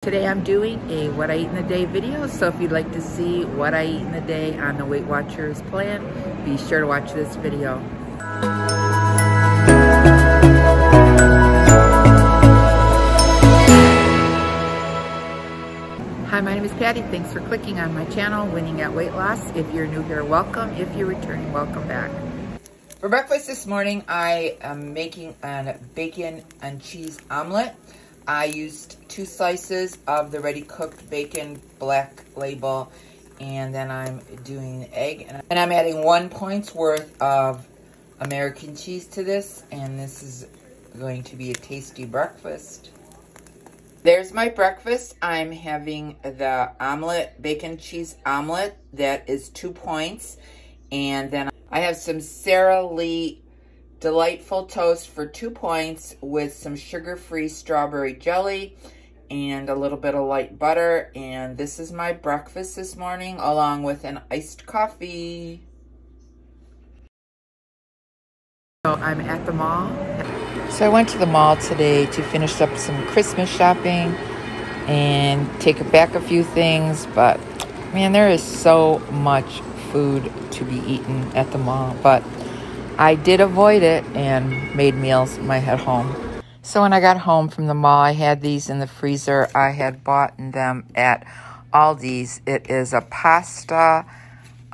Today I'm doing a what I eat in a day video, so if you'd like to see what I eat in a day on the Weight Watchers plan, be sure to watch this video. Hi, my name is Patty. Thanks for clicking on my channel, Winning at Weight Loss. If you're new here, welcome. If you're returning, welcome back. For breakfast this morning, I am making a bacon and cheese omelet. I used 2 slices of the ready-cooked bacon, Black Label, and then I'm doing egg. And I'm adding 1 point's worth of American cheese to this, and this is going to be a tasty breakfast. There's my breakfast. I'm having the omelet, bacon cheese omelet, that is 2 points. And then I have some Sara Lee Delightful Toast for 2 points with some sugar-free strawberry jelly and a little bit of light butter. And this is my breakfast this morning, along with an iced coffee. So I'm at the mall. So I went to the mall today to finish up some Christmas shopping and take back a few things. But man, there is so much food to be eaten at the mall. But I did avoid it and made meals when I head home. So when I got home from the mall, I had these in the freezer. I had bought them at Aldi's. It is a pasta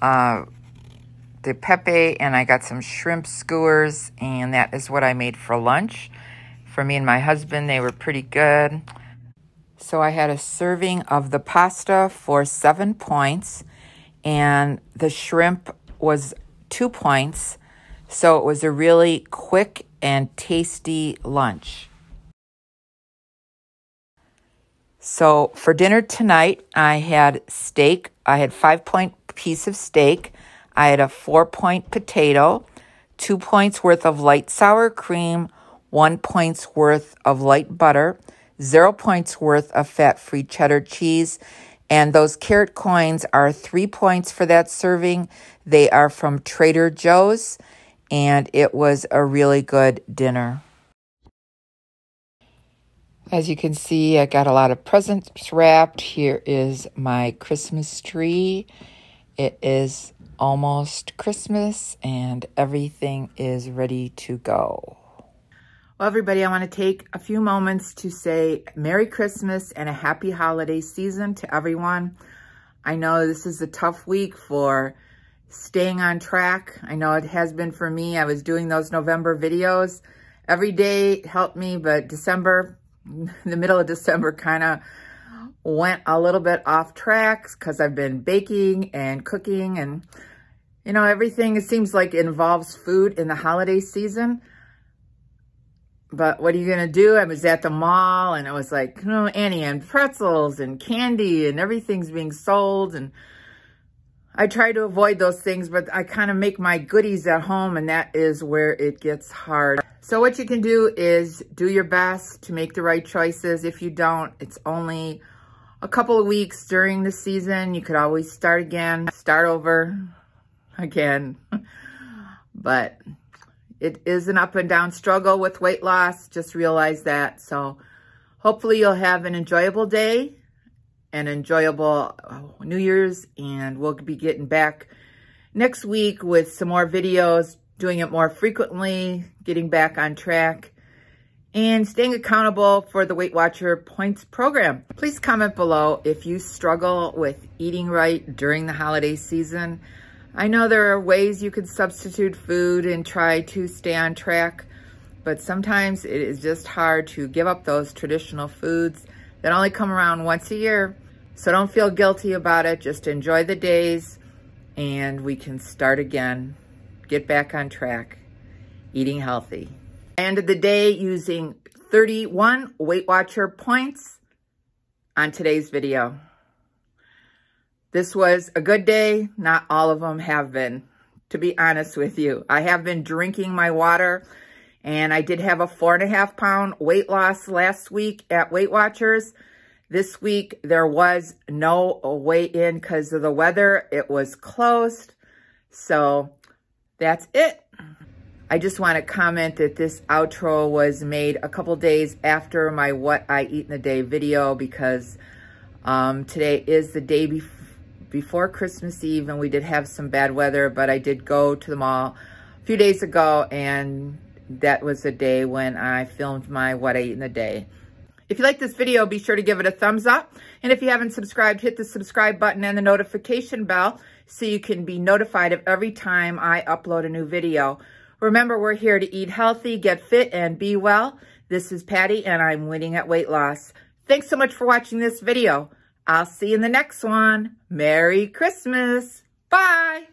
de pepe, and I got some shrimp skewers, and that is what I made for lunch. For me and my husband, they were pretty good. So I had a serving of the pasta for 7 points, and the shrimp was 2 points. So it was a really quick and tasty lunch. So for dinner tonight, I had steak. I had 5-point piece of steak. I had a 4-point potato, 2 points worth of light sour cream, 1 point's worth of light butter, 0 points worth of fat-free cheddar cheese. And those carrot coins are 3 points for that serving. They are from Trader Joe's. And it was a really good dinner. As you can see, I got a lot of presents wrapped. Here is my Christmas tree. It is almost Christmas and everything is ready to go. Well, everybody, I want to take a few moments to say Merry Christmas and a happy holiday season to everyone. I know this is a tough week for staying on track. I know it has been for me. I was doing those November videos. Every day helped me, but December, the middle of December kind of went a little bit off track because I've been baking and cooking and, you know, everything, it seems like it involves food in the holiday season. But what are you going to do? I was at the mall and it was like, you know, Annie and pretzels and candy and everything's being sold, and I try to avoid those things, but I kind of make my goodies at home, and that is where it gets hard. So what you can do is do your best to make the right choices. If you don't, it's only a couple of weeks during the season. You could always start again, start over again. But it is an up and down struggle with weight loss. Just realize that. So hopefully you'll have an enjoyable day, an enjoyable New Year's, and we'll be getting back next week with some more videos, doing it more frequently, getting back on track, and staying accountable for the Weight Watcher Points program. Please comment below if you struggle with eating right during the holiday season. I know there are ways you could substitute food and try to stay on track, but sometimes it is just hard to give up those traditional foods that only come around once a year. So don't feel guilty about it. Just enjoy the days and we can start again. Get back on track, eating healthy. I ended the day using 31 Weight Watcher points on today's video. This was a good day. Not all of them have been, to be honest with you. I have been drinking my water, and I did have a 4.5-pound weight loss last week at Weight Watchers. This week, there was no weigh-in because of the weather. It was closed. So that's it. I just want to comment that this outro was made a couple days after my What I Eat in a Day video, because today is the day before Christmas Eve, and we did have some bad weather, but I did go to the mall a few days ago, and that was the day when I filmed my What I Eat in a Day. If you like this video, be sure to give it a thumbs up. And if you haven't subscribed, hit the subscribe button and the notification bell so you can be notified of every time I upload a new video. Remember, we're here to eat healthy, get fit, and be well. This is Patty, and I'm winning at weight loss. Thanks so much for watching this video. I'll see you in the next one. Merry Christmas. Bye.